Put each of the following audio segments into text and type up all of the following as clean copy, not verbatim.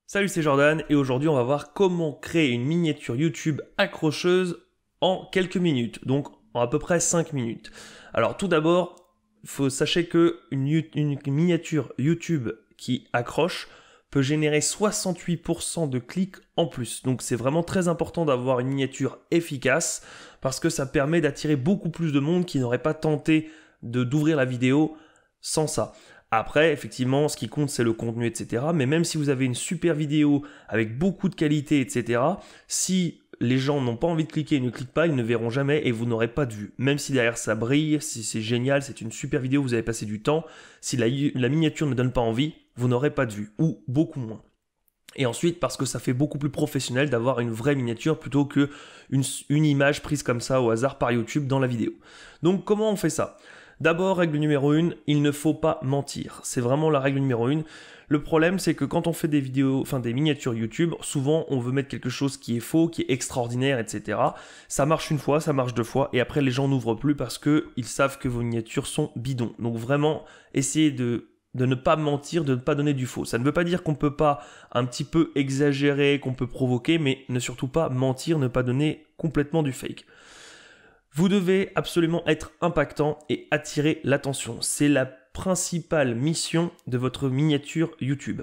Salut, c'est Jordan et aujourd'hui on va voir comment créer une miniature YouTube accrocheuse en quelques minutes, donc en à peu près 5 minutes. Alors tout d'abord, sachez que une miniature YouTube qui accroche peut générer 68% de clics en plus. Donc c'est vraiment très important d'avoir une miniature efficace parce que ça permet d'attirer beaucoup plus de monde qui n'aurait pas tenté d'ouvrir la vidéo sans ça. Après, effectivement, ce qui compte, c'est le contenu, etc. Mais même si vous avez une super vidéo avec beaucoup de qualité, etc., si les gens n'ont pas envie de cliquer et ne cliquent pas, ils ne verront jamais et vous n'aurez pas de vue. Même si derrière ça brille, si c'est génial, c'est une super vidéo, vous avez passé du temps, si la miniature ne donne pas envie, vous n'aurez pas de vue, ou beaucoup moins. Et ensuite, parce que ça fait beaucoup plus professionnel d'avoir une vraie miniature plutôt que une image prise comme ça au hasard par YouTube dans la vidéo. Donc comment on fait ça ? D'abord, règle numéro 1, il ne faut pas mentir. C'est vraiment la règle numéro 1. Le problème, c'est que quand on fait des vidéos, des miniatures YouTube, souvent on veut mettre quelque chose qui est faux, qui est extraordinaire, etc. Ça marche une fois, ça marche deux fois, et après les gens n'ouvrent plus parce qu'ils savent que vos miniatures sont bidons. Donc vraiment, essayez de ne pas mentir, de ne pas donner du faux. Ça ne veut pas dire qu'on ne peut pas un petit peu exagérer, qu'on peut provoquer, mais ne surtout pas mentir, ne pas donner complètement du fake. Vous devez absolument être impactant et attirer l'attention. C'est la principale mission de votre miniature YouTube.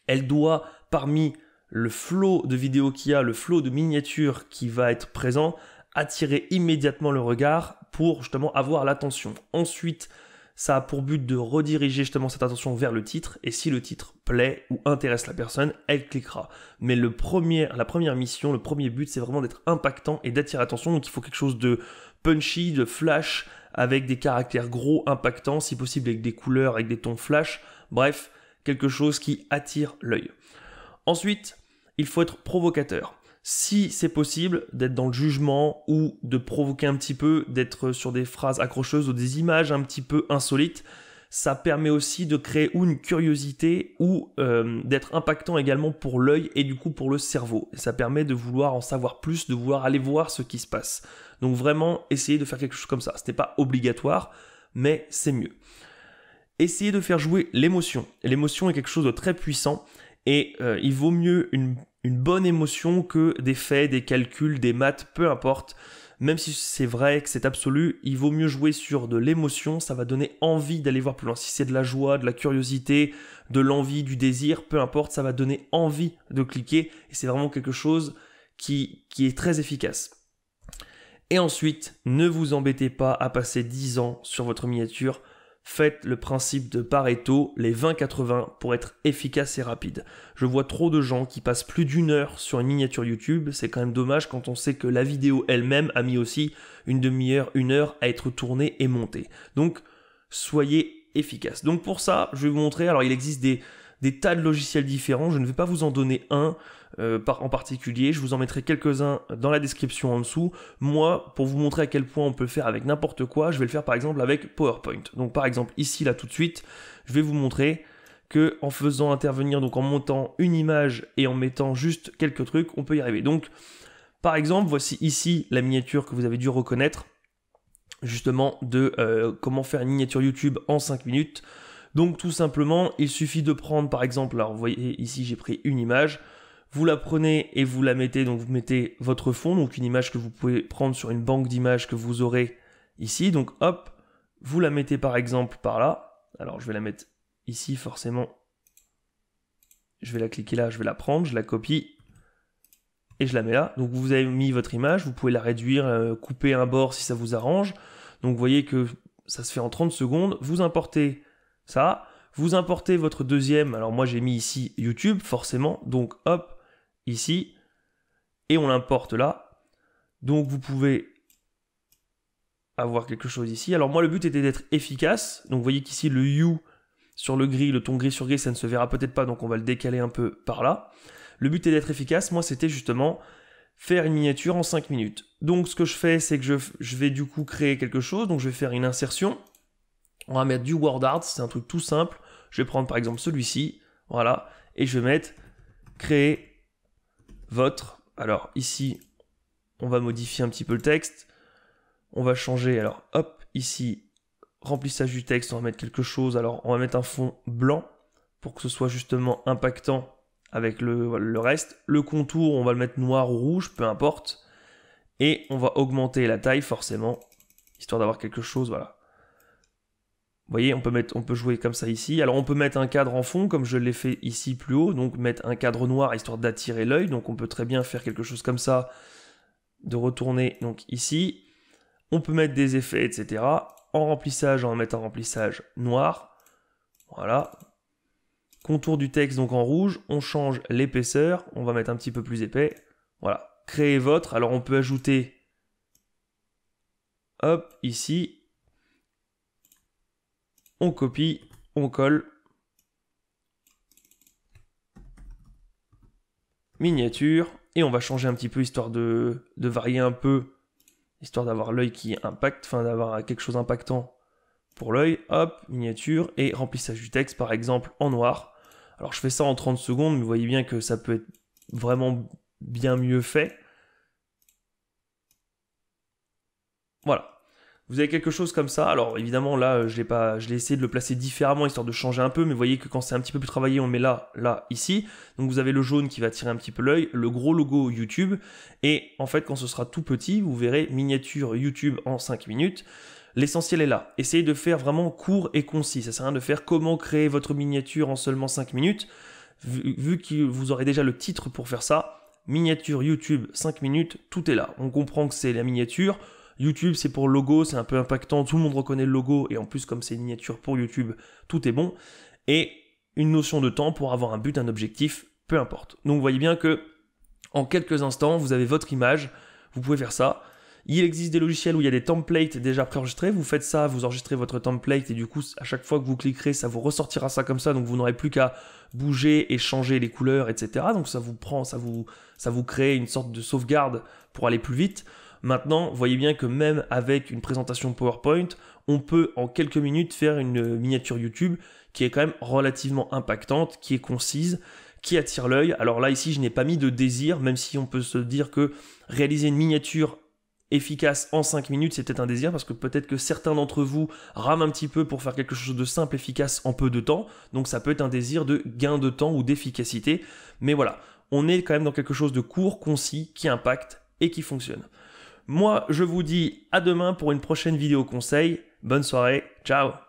Elle doit, parmi le flot de vidéos qu'il y a, le flot de miniatures qui va être présent, attirer immédiatement le regard pour justement avoir l'attention. Ensuite, ça a pour but de rediriger justement cette attention vers le titre, et si le titre plaît ou intéresse la personne, elle cliquera. Mais la première mission, le premier but, c'est vraiment d'être impactant et d'attirer l'attention, donc il faut quelque chose de punchy, de flash, avec des caractères gros, impactants, si possible avec des couleurs, avec des tons flash, bref, quelque chose qui attire l'œil. Ensuite, il faut être provocateur. Si c'est possible d'être dans le jugement ou de provoquer un petit peu, d'être sur des phrases accrocheuses ou des images un petit peu insolites, ça permet aussi de créer une curiosité ou d'être impactant également pour l'œil et du coup pour le cerveau. Et ça permet de vouloir en savoir plus, de vouloir aller voir ce qui se passe. Donc vraiment, essayez de faire quelque chose comme ça. Ce n'est pas obligatoire, mais c'est mieux. Essayez de faire jouer l'émotion. L'émotion est quelque chose de très puissant et il vaut mieux une bonne émotion que des faits, des calculs, des maths, peu importe. Même si c'est vrai que c'est absolu, il vaut mieux jouer sur de l'émotion, ça va donner envie d'aller voir plus loin. Si c'est de la joie, de la curiosité, de l'envie, du désir, peu importe, ça va donner envie de cliquer et c'est vraiment quelque chose qui est très efficace. Et ensuite, ne vous embêtez pas à passer 10 ans sur votre miniature. Faites le principe de Pareto, les 20-80, pour être efficace et rapide. Je vois trop de gens qui passent plus d'une heure sur une miniature YouTube, c'est quand même dommage quand on sait que la vidéo elle-même a mis aussi une demi-heure, une heure à être tournée et montée. Donc, soyez efficace. Donc pour ça, je vais vous montrer, alors il existe des tas de logiciels différents, je ne vais pas vous en donner un en particulier, je vous en mettrai quelques-uns dans la description en dessous. Moi, pour vous montrer à quel point on peut le faire avec n'importe quoi, je vais le faire par exemple avec PowerPoint. Donc par exemple ici, là tout de suite, je vais vous montrer que en faisant intervenir, donc en montant une image et en mettant juste quelques trucs, on peut y arriver. Donc par exemple, voici ici la miniature que vous avez dû reconnaître, justement de comment faire une miniature YouTube en 5 minutes. Donc tout simplement, il suffit de prendre par exemple, alors vous voyez ici j'ai pris une image, vous la prenez et vous la mettez, donc vous mettez votre fond, donc une image que vous pouvez prendre sur une banque d'images que vous aurez ici, donc hop, vous la mettez par exemple par là, alors je vais la mettre ici forcément, je vais la cliquer là, je vais la prendre, je la copie et je la mets là, donc vous avez mis votre image, vous pouvez la réduire, couper un bord si ça vous arrange, donc vous voyez que ça se fait en 30 secondes, vous importez ça, vous importez votre deuxième, alors moi j'ai mis ici YouTube forcément, donc hop, ici, et on l'importe là, donc vous pouvez avoir quelque chose ici. Alors moi le but était d'être efficace, donc vous voyez qu'ici le hue sur le gris, le ton gris sur gris, ça ne se verra peut-être pas, donc on va le décaler un peu par là. Le but est d'être efficace, moi c'était justement faire une miniature en 5 minutes. Donc ce que je fais, c'est que je vais du coup créer quelque chose, donc je vais faire une insertion, on va mettre du word art, c'est un truc tout simple, je vais prendre par exemple celui-ci, voilà, et je vais mettre créer votre, alors ici, on va modifier un petit peu le texte, on va changer, alors hop, ici, remplissage du texte, on va mettre quelque chose, alors on va mettre un fond blanc, pour que ce soit justement impactant avec le reste. Le contour, on va le mettre noir ou rouge, peu importe. Et on va augmenter la taille forcément, histoire d'avoir quelque chose, voilà. Vous voyez, on peut jouer comme ça ici. Alors on peut mettre un cadre en fond, comme je l'ai fait ici plus haut, donc mettre un cadre noir, histoire d'attirer l'œil. Donc on peut très bien faire quelque chose comme ça, de retourner donc ici. On peut mettre des effets, etc. En remplissage, on va mettre un remplissage noir. Voilà. Contour du texte donc en rouge. On change l'épaisseur. On va mettre un petit peu plus épais. Voilà. Créer votre. Alors on peut ajouter, hop, ici. On copie, on colle. Miniature. Et on va changer un petit peu, histoire de varier un peu. Histoire d'avoir l'œil qui impacte, enfin d'avoir quelque chose d'impactant pour l'œil. Hop, miniature. Et remplissage du texte, par exemple, en noir. Alors je fais ça en 30 secondes, mais vous voyez bien que ça peut être vraiment bien mieux fait. Voilà. Vous avez quelque chose comme ça. Alors évidemment là, je l'ai essayé de le placer différemment, histoire de changer un peu, mais vous voyez que quand c'est un petit peu plus travaillé, on le met là, ici. Donc vous avez le jaune qui va attirer un petit peu l'œil, le gros logo YouTube, et en fait quand ce sera tout petit, vous verrez miniature YouTube en 5 minutes. L'essentiel est là. Essayez de faire vraiment court et concis. Ça sert à rien de faire comment créer votre miniature en seulement 5 minutes. Vu que vous aurez déjà le titre pour faire ça, miniature YouTube 5 minutes, tout est là. On comprend que c'est la miniature. YouTube, c'est pour le logo, c'est un peu impactant, tout le monde reconnaît le logo, et en plus, comme c'est une miniature pour YouTube, tout est bon. Et une notion de temps pour avoir un but, un objectif, peu importe. Donc vous voyez bien que en quelques instants, vous avez votre image, vous pouvez faire ça. Il existe des logiciels où il y a des templates déjà préenregistrés, vous faites ça, vous enregistrez votre template, et du coup, à chaque fois que vous cliquerez, ça vous ressortira ça comme ça, donc vous n'aurez plus qu'à bouger et changer les couleurs, etc. Donc ça vous crée une sorte de sauvegarde pour aller plus vite. Maintenant, vous voyez bien que même avec une présentation PowerPoint, on peut en quelques minutes faire une miniature YouTube qui est quand même relativement impactante, qui est concise, qui attire l'œil. Alors là, ici, je n'ai pas mis de désir, même si on peut se dire que réaliser une miniature efficace en 5 minutes, c'est peut-être un désir, parce que peut-être que certains d'entre vous rament un petit peu pour faire quelque chose de simple, efficace en peu de temps. Donc ça peut être un désir de gain de temps ou d'efficacité. Mais voilà, on est quand même dans quelque chose de court, concis, qui impacte et qui fonctionne. Moi, je vous dis à demain pour une prochaine vidéo conseil. Bonne soirée, ciao!